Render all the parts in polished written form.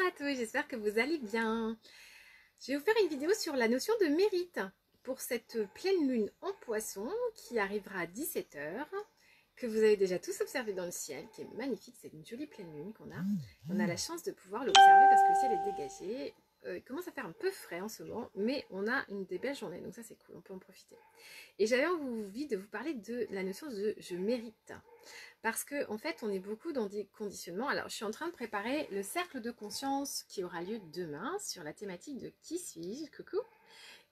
à tous, j'espère que vous allez bien. Je vais vous faire une vidéo sur la notion de mérite pour cette pleine lune en poisson qui arrivera à 17 h, que vous avez déjà tous observé dans le ciel, qui est magnifique. C'est une jolie pleine lune qu'on a. On a la chance de pouvoir l'observer parce que le ciel est dégagé. Il commence à faire un peu frais en ce moment, mais on a des belles journées, donc ça c'est cool, on peut en profiter. Et j'avais envie de vous parler de la notion de « je mérite ». Parce qu'en fait, on est beaucoup dans des conditionnements. Alors, je suis en train de préparer le cercle de conscience qui aura lieu demain sur la thématique de « Qui suis-je ?» Coucou.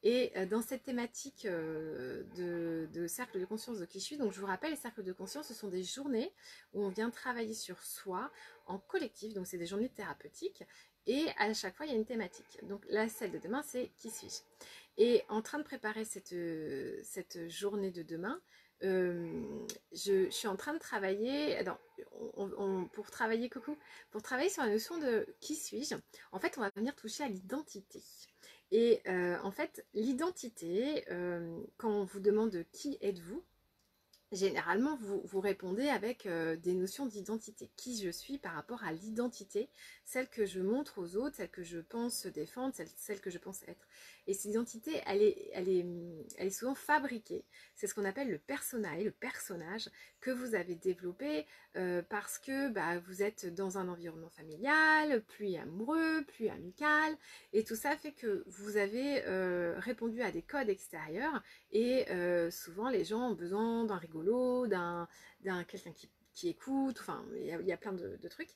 Et dans cette thématique de cercle de conscience de qui je suis, donc je vous rappelle, les cercles de conscience, ce sont des journées où on vient travailler sur soi en collectif, donc c'est des journées thérapeutiques, et à chaque fois, il y a une thématique. Donc là, celle de demain, c'est « Qui suis-je ?» Et en train de préparer cette journée de demain, je suis en train de travailler, pour travailler, coucou, pour travailler sur la notion de qui suis-je. En fait, on va venir toucher à l'identité. Et en fait, l'identité, quand on vous demande qui êtes-vous, généralement, vous répondez avec des notions d'identité. Qui je suis par rapport à l'identité, celle que je montre aux autres, celle que je pense défendre, celle que je pense être. Et cette identité, elle est souvent fabriquée. C'est ce qu'on appelle le persona, le personnage que vous avez développé parce que vous êtes dans un environnement familial, plus amoureux, plus amical. Et tout ça fait que vous avez répondu à des codes extérieurs. Et souvent, les gens ont besoin d'un rigolo, d'un quelqu'un qui écoute, enfin, il y a plein de trucs.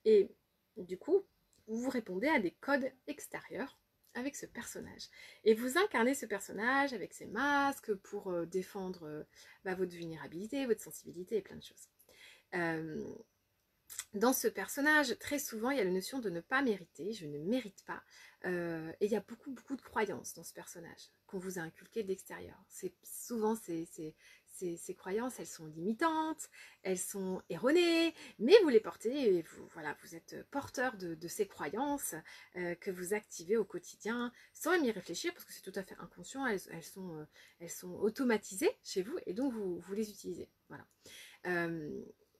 Et du coup, vous répondez à des codes extérieurs avec ce personnage. Et vous incarnez ce personnage avec ses masques pour défendre votre vulnérabilité, votre sensibilité et plein de choses. Dans ce personnage, très souvent, il y a la notion de ne pas mériter, je ne mérite pas. Et il y a beaucoup de croyances dans ce personnage qu'on vous a inculqué de l'extérieur. Souvent, ces croyances, elles sont limitantes, elles sont erronées, mais vous les portez et vous êtes porteur de ces croyances que vous activez au quotidien sans même y réfléchir parce que c'est tout à fait inconscient, elles sont automatisées chez vous et donc vous les utilisez. Voilà.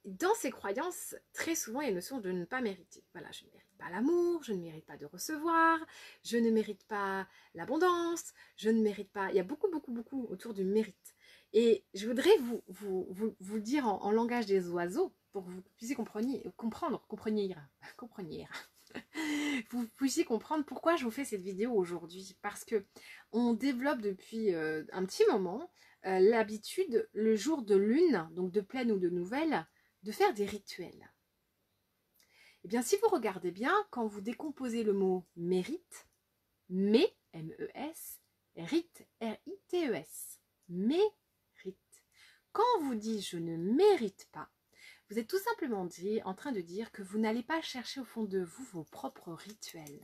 Dans ces croyances, très souvent, il y a une notion de ne pas mériter. Voilà, je ne mérite pas l'amour, je ne mérite pas de recevoir, je ne mérite pas l'abondance, je ne mérite pas... Il y a beaucoup autour du mérite. Et je voudrais vous dire en langage des oiseaux, pour que vous puissiez comprendre, vous puissiez comprendre pourquoi je vous fais cette vidéo aujourd'hui. Parce que on développe depuis un petit moment l'habitude, le jour de lune, donc de pleine ou de nouvelle, de faire des rituels. Eh bien, si vous regardez bien, quand vous décomposez le mot mérite, M-E-S, rite, R-I-T-E-S, mérite. Quand on vous dit je ne mérite pas, vous êtes tout simplement en train de dire que vous n'allez pas chercher au fond de vous vos propres rituels.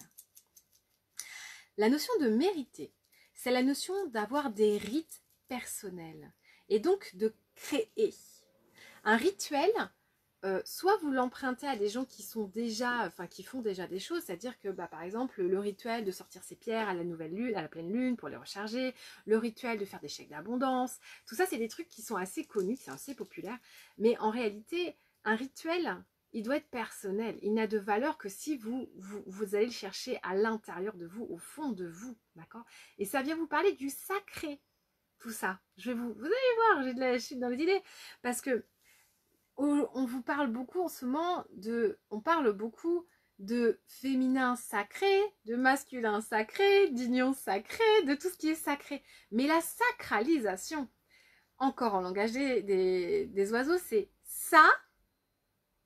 La notion de mériter, c'est la notion d'avoir des rites personnels et donc de créer. Un rituel, soit vous l'empruntez à des gens qui font déjà des choses, c'est-à-dire que par exemple le rituel de sortir ses pierres à la nouvelle lune, à la pleine lune pour les recharger, le rituel de faire des chèques d'abondance, tout ça c'est des trucs qui sont assez connus, qui sont assez populaires, mais en réalité un rituel, il doit être personnel, il n'a de valeur que si vous allez le chercher à l'intérieur de vous, au fond de vous, d'accord? Et ça vient vous parler du sacré, tout ça. Vous allez voir, je suis dans les idées, parce que on vous parle beaucoup en ce moment on parle beaucoup de féminin sacré, de masculin sacré, d'union sacrée, de tout ce qui est sacré. Mais la sacralisation, encore en langage des oiseaux, c'est ça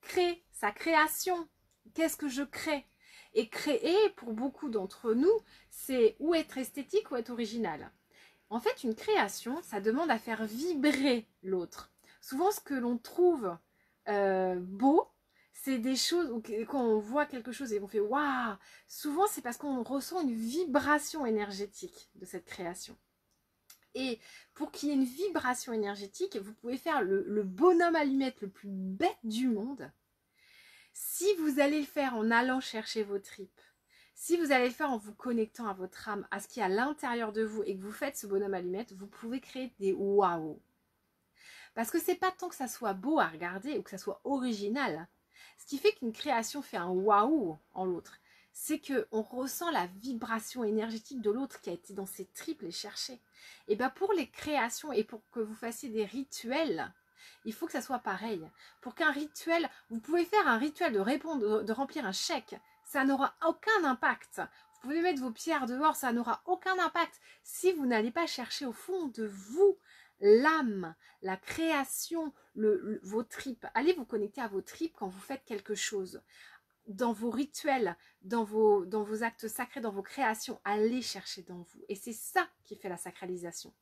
crée, sa création. Qu'est-ce que je crée? Et créer, pour beaucoup d'entre nous, c'est ou être esthétique ou être original. En fait, une création, ça demande à faire vibrer l'autre. Souvent, ce que l'on trouve beau, c'est des choses où quand on voit quelque chose et on fait waouh, souvent c'est parce qu'on ressent une vibration énergétique de cette création. Et pour qu'il y ait une vibration énergétique, vous pouvez faire le bonhomme allumette le plus bête du monde. Si vous allez le faire en allant chercher vos tripes, si vous allez le faire en vous connectant à votre âme, à ce qui est à l'intérieur de vous et que vous faites ce bonhomme allumette, vous pouvez créer des waouh. Parce que c'est pas tant que ça soit beau à regarder ou que ça soit original. Ce qui fait qu'une création fait un waouh en l'autre, c'est qu'on ressent la vibration énergétique de l'autre qui a été dans ses tripes les chercher. Et bien pour les créations et pour que vous fassiez des rituels, il faut que ça soit pareil. Pour qu'un rituel, vous pouvez faire un rituel de répondre, de remplir un chèque, ça n'aura aucun impact. Vous pouvez mettre vos pierres dehors, ça n'aura aucun impact si vous n'allez pas chercher au fond de vous l'âme, la création, vos tripes. Allez vous connecter à vos tripes quand vous faites quelque chose. Dans vos rituels, dans vos actes sacrés, dans vos créations, allez chercher dans vous. Et c'est ça qui fait la sacralisation.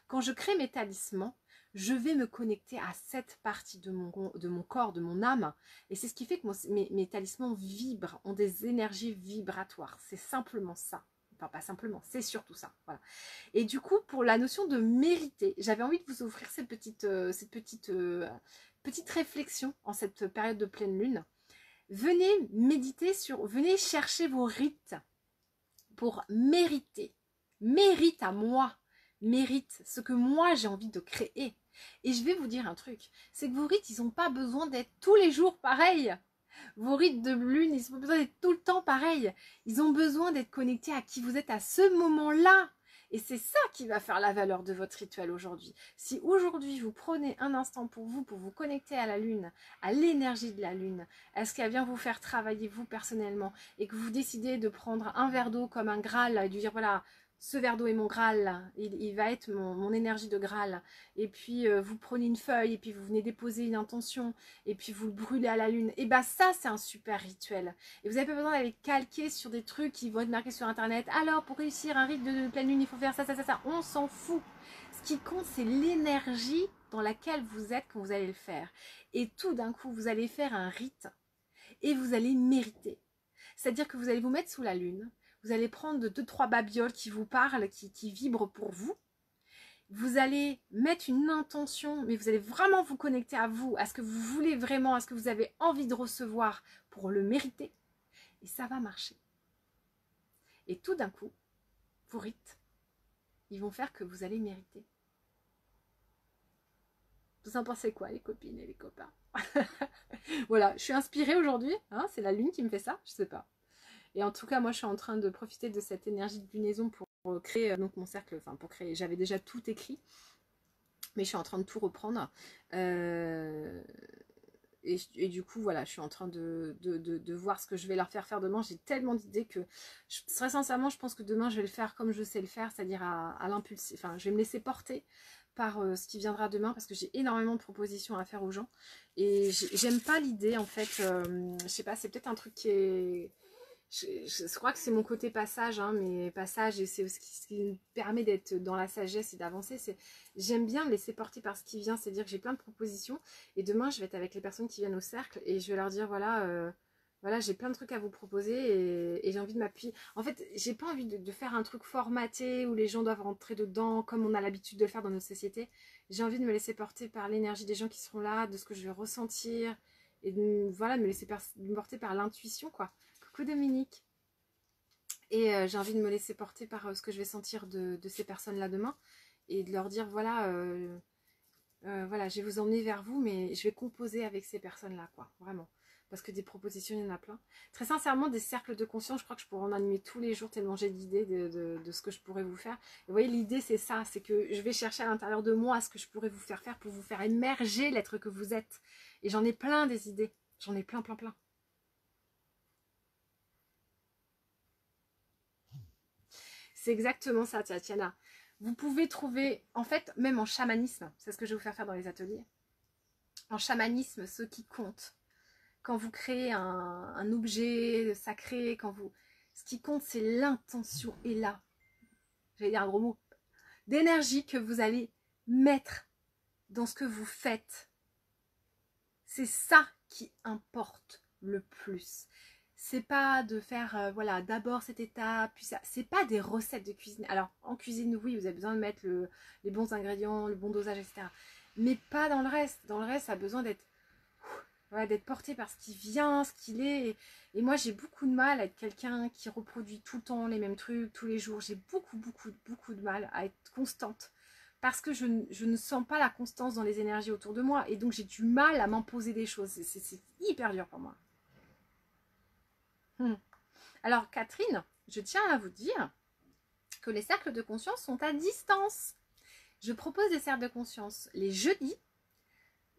Quand je crée mes talismans, je vais me connecter à cette partie de mon corps, de mon âme. Et c'est ce qui fait que mes talismans vibrent, ont des énergies vibratoires. C'est simplement ça. Enfin, pas simplement, c'est surtout ça. Voilà. Et du coup, pour la notion de mériter, j'avais envie de vous offrir cette petite réflexion en cette période de pleine lune. Venez méditer venez chercher vos rites pour mériter. Mérite à moi. Mérite ce que moi j'ai envie de créer. Et je vais vous dire un truc, c'est que vos rites, ils n'ont pas besoin d'être tous les jours pareils. Vos rites de lune, ils n'ont pas besoin d'être tout le temps pareils. Ils ont besoin d'être connectés à qui vous êtes à ce moment-là. Et c'est ça qui va faire la valeur de votre rituel aujourd'hui. Si aujourd'hui vous prenez un instant pour vous connecter à la lune, à l'énergie de la lune, à ce qu'elle vient vous faire travailler vous personnellement, et que vous décidez de prendre un verre d'eau comme un Graal et de dire voilà, ce verre d'eau est mon Graal, il va être mon énergie de Graal. Et puis vous prenez une feuille et puis vous venez déposer une intention et puis vous le brûlez à la lune. Et bah ça c'est un super rituel. Et vous n'avez pas besoin d'aller calquer sur des trucs qui vont être marqués sur internet. Alors pour réussir un rite de pleine lune il faut faire ça, ça, ça, ça. On s'en fout. Ce qui compte c'est l'énergie dans laquelle vous êtes quand vous allez le faire. Et tout d'un coup vous allez faire un rite et vous allez mériter. C'est-à-dire que vous allez vous mettre sous la lune. Vous allez prendre 2-3 babioles qui vous parlent, qui vibrent pour vous. Vous allez mettre une intention, mais vous allez vraiment vous connecter à vous, à ce que vous voulez vraiment, à ce que vous avez envie de recevoir pour le mériter. Et ça va marcher. Et tout d'un coup, vos rites, ils vont faire que vous allez mériter. Vous en pensez quoi, les copines et les copains? Voilà, je suis inspirée aujourd'hui. Hein, c'est la lune qui me fait ça, je sais pas. Et en tout cas, moi, je suis en train de profiter de cette énergie de lunaison pour créer donc mon cercle. Enfin, pour créer. J'avais déjà tout écrit, mais je suis en train de tout reprendre. Et du coup, voilà, je suis en train de voir ce que je vais leur faire demain. J'ai tellement d'idées que, très sincèrement, je pense que demain, je vais le faire comme je sais le faire, c'est-à-dire à l'impulsif. Enfin, je vais me laisser porter par ce qui viendra demain parce que j'ai énormément de propositions à faire aux gens. Et j'aime pas l'idée, en fait, je sais pas, c'est peut-être un truc qui est... Je crois que c'est mon côté passage, hein, mais passage, et c'est ce qui me permet d'être dans la sagesse et d'avancer. J'aime bien me laisser porter par ce qui vient, c'est-à-dire que j'ai plein de propositions. Et demain, je vais être avec les personnes qui viennent au cercle et je vais leur dire voilà, voilà, j'ai plein de trucs à vous proposer et j'ai envie de m'appuyer. En fait, j'ai pas envie de faire un truc formaté où les gens doivent rentrer dedans comme on a l'habitude de le faire dans notre société. J'ai envie de me laisser porter par l'énergie des gens qui seront là, de ce que je vais ressentir et voilà, de me laisser porter par l'intuition, quoi. Coucou Dominique. Et j'ai envie de me laisser porter par ce que je vais sentir de ces personnes-là demain. Et de leur dire, voilà, voilà, je vais vous emmener vers vous, mais je vais composer avec ces personnes-là, quoi, vraiment. Parce que des propositions, il y en a plein. Très sincèrement, des cercles de conscience, je crois que je pourrais en animer tous les jours tellement j'ai d'idées de ce que je pourrais vous faire. Et vous voyez, l'idée, c'est ça, c'est que je vais chercher à l'intérieur de moi ce que je pourrais vous faire pour vous faire émerger l'être que vous êtes. Et j'en ai plein des idées. J'en ai plein, plein, plein. C'est exactement ça, Tatiana. Vous pouvez trouver, en fait, même en chamanisme, c'est ce que je vais vous faire dans les ateliers. En chamanisme, ce qui compte, quand vous créez un objet sacré, ce qui compte, c'est l'intention et là, j'allais dire un gros mot, d'énergie que vous allez mettre dans ce que vous faites. C'est ça qui importe le plus. C'est pas de faire, voilà, d'abord cette étape, puis ça. C'est pas des recettes de cuisine. Alors, en cuisine, oui, vous avez besoin de mettre les bons ingrédients, le bon dosage, etc. Mais pas dans le reste. Dans le reste, ça a besoin d'être voilà, d'être porté par ce qui vient, ce qu'il est. Et moi, j'ai beaucoup de mal à être quelqu'un qui reproduit tout le temps les mêmes trucs, tous les jours. J'ai beaucoup, beaucoup, beaucoup de mal à être constante. Parce que je ne sens pas la constance dans les énergies autour de moi. Et donc, j'ai du mal à m'imposer des choses. C'est hyper dur pour moi. Alors Catherine, je tiens à vous dire que les cercles de conscience sont à distance. Je propose des cercles de conscience les jeudis,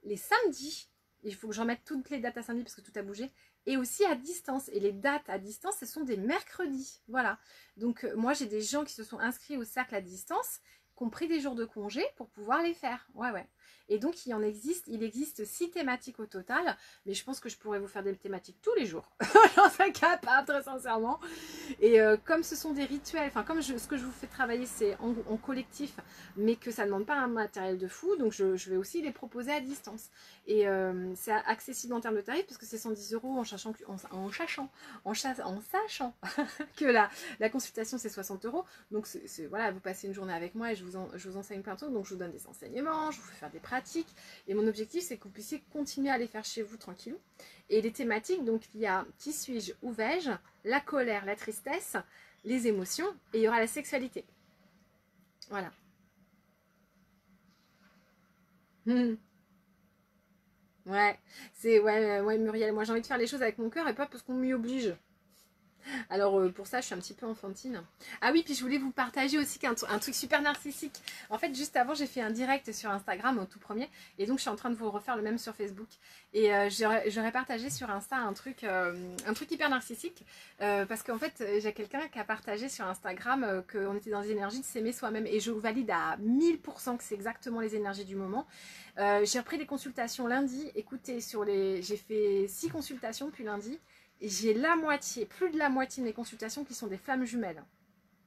les samedis, il faut que je remette toutes les dates à samedi parce que tout a bougé, et aussi à distance. Et les dates à distance, ce sont des mercredis. Voilà. Donc moi, j'ai des gens qui se sont inscrits au cercle à distance, qui ont pris des jours de congé pour pouvoir les faire. Ouais, ouais. Et donc, il existe 6 thématiques au total, mais je pense que je pourrais vous faire des thématiques tous les jours. J'en suis capable, très sincèrement. Et comme ce sont des rituels, enfin comme ce que je vous fais travailler c'est en collectif, mais que ça ne demande pas un matériel de fou, donc je vais aussi les proposer à distance. Et c'est accessible en termes de tarifs parce que c'est 110 € en sachant que la consultation c'est 60 €. Donc voilà, vous passez une journée avec moi et je vous enseigne plein de trucs, donc je vous donne des enseignements, je vous fais faire des pratiques. Et mon objectif c'est que vous puissiez continuer à les faire chez vous tranquillou. Et les thématiques, donc il y a qui suis-je, où vais-je, la colère, la tristesse, les émotions, et il y aura la sexualité. Voilà. Ouais, ouais, Muriel, moi j'ai envie de faire les choses avec mon cœur et pas parce qu'on m'y oblige. Alors pour ça, je suis un petit peu enfantine. Ah oui, puis je voulais vous partager aussi un truc super narcissique. En fait, juste avant, j'ai fait un direct sur Instagram au tout premier. Et donc, je suis en train de vous refaire le même sur Facebook. Et j'aurais partagé sur Insta un truc hyper narcissique. Parce qu'en fait, j'ai quelqu'un qui a partagé sur Instagram qu'on était dans les énergies de s'aimer soi-même. Et je vous valide à 1000% que c'est exactement les énergies du moment. J'ai repris les consultations lundi. Écoutez, j'ai fait 6 consultations depuis lundi. J'ai la moitié, plus de la moitié de mes consultations qui sont des flammes jumelles.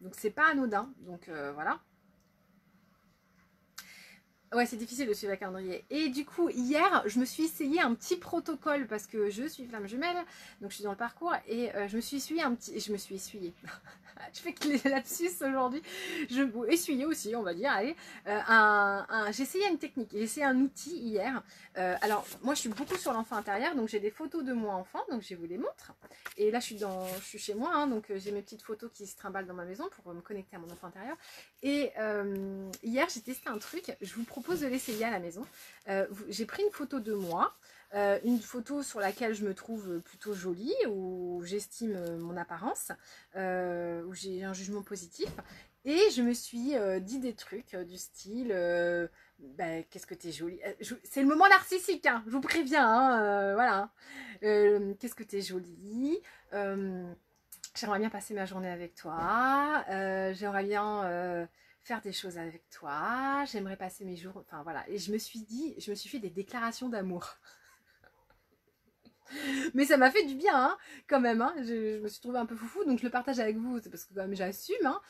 Donc c'est pas anodin. Donc voilà. Ouais, c'est difficile de suivre un calendrier. Et du coup, hier, je me suis essayé un petit protocole parce que je suis flamme jumelle, donc je suis dans le parcours et je me suis essuyé je fais que les lapsus aujourd'hui. Essuyer aussi, on va dire. Allez, j'ai essayé une technique, j'ai essayé un outil hier. Alors, moi, je suis beaucoup sur l'enfant intérieur, donc j'ai des photos de moi enfant, donc je vous les montre. Et là, je suis chez moi, hein, donc j'ai mes petites photos qui se trimballent dans ma maison pour me connecter à mon enfant intérieur. Et hier, j'ai testé un truc. Je vous propose de l'essayer à la maison. J'ai pris une photo de moi. Une photo sur laquelle je me trouve plutôt jolie, où j'estime mon apparence, où j'ai un jugement positif. Et je me suis dit des trucs du style qu'est-ce que t'es jolie. C'est le moment narcissique, hein, je vous préviens. Hein, voilà. Qu'est-ce que t'es jolie. J'aimerais bien passer ma journée avec toi. J'aimerais bien faire des choses avec toi. J'aimerais passer mes jours. Enfin voilà. Et je me suis fait des déclarations d'amour. Mais ça m'a fait du bien, hein, quand même. Hein. Je me suis trouvée un peu foufou, donc je le partage avec vous. C'est parce que quand même j'assume. Hein.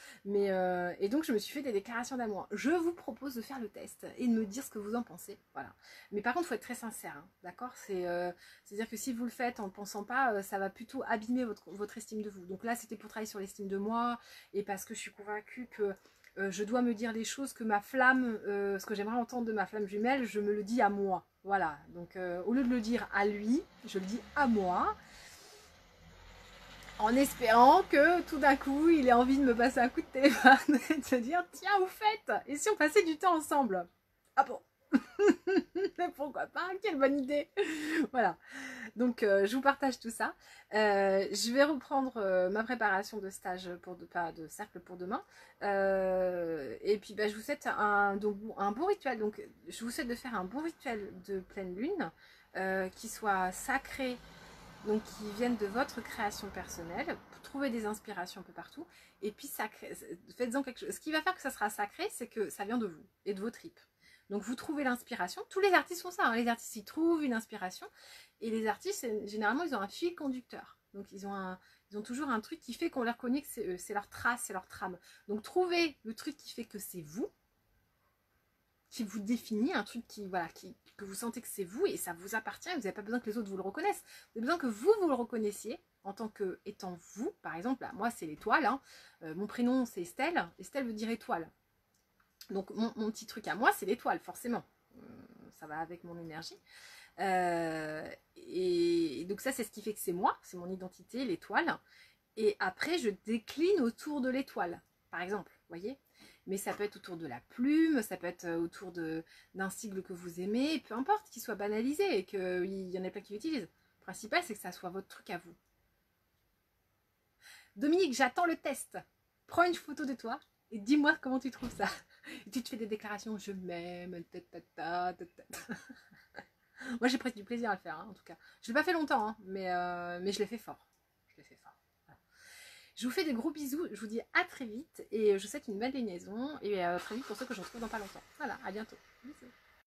Et donc je me suis fait des déclarations d'amour. Je vous propose de faire le test et de me dire ce que vous en pensez. Voilà. Mais par contre, il faut être très sincère. Hein, d'accord. C'est-à-dire que si vous le faites en ne pensant pas, ça va plutôt abîmer votre estime de vous. Donc là, c'était pour travailler sur l'estime de moi et parce que je suis convaincue que je dois me dire les choses que ma flamme, ce que j'aimerais entendre de ma flamme jumelle, je me le dis à moi. Voilà, donc au lieu de le dire à lui, je le dis à moi, en espérant que tout d'un coup, il ait envie de me passer un coup de téléphone et de se dire, tiens, au fait, et si on passait du temps ensemble? Ah bon? Pourquoi pas? Quelle bonne idée! Voilà. Donc je vous partage tout ça. Je vais reprendre ma préparation de stage de cercle pour demain. Et puis je vous souhaite un bon rituel. Donc je vous souhaite de faire un bon rituel de pleine lune qui soit sacré, donc qui vienne de votre création personnelle. Trouver des inspirations un peu partout. Et puis faites-en quelque chose. Ce qui va faire que ça sera sacré, c'est que ça vient de vous et de vos tripes. Donc vous trouvez l'inspiration. Tous les artistes font ça. Hein. Les artistes, ils trouvent une inspiration. Et les artistes, généralement, ils ont un fil conducteur. Donc ils ont toujours un truc qui fait qu'on les reconnaît que c'est eux. C'est leur trace, c'est leur trame. Donc trouvez le truc qui fait que c'est vous, qui vous définit, un truc que vous sentez que c'est vous et ça vous appartient. Vous n'avez pas besoin que les autres vous le reconnaissent. Vous avez besoin que vous le reconnaissiez en tant que étant vous. Par exemple, là, moi, c'est l'étoile. Hein. Mon prénom, c'est Estelle. Estelle veut dire étoile. Donc mon petit truc à moi, c'est l'étoile, forcément. Ça va avec mon énergie. Et donc ça, c'est ce qui fait que c'est moi, c'est mon identité, l'étoile. Et après, je décline autour de l'étoile, par exemple, vous voyez. Mais ça peut être autour de la plume, ça peut être autour d'un sigle que vous aimez, peu importe, qu'il soit banalisé et qu'il y en ait plein qui l'utilisent. Le principal, c'est que ça soit votre truc à vous. Dominique, j'attends le test. Prends une photo de toi et dis-moi comment tu trouves ça. Et tu te fais des déclarations, je m'aime, Moi, j'ai pris du plaisir à le faire, hein, en tout cas. Je l'ai pas fait longtemps, hein, mais je l'ai fait fort. Je l'ai fait fort. Voilà. Je vous fais des gros bisous. Je vous dis à très vite et je vous souhaite une belle liaison et à très vite pour ceux que je retrouve dans pas longtemps. Voilà, à bientôt. Bisous.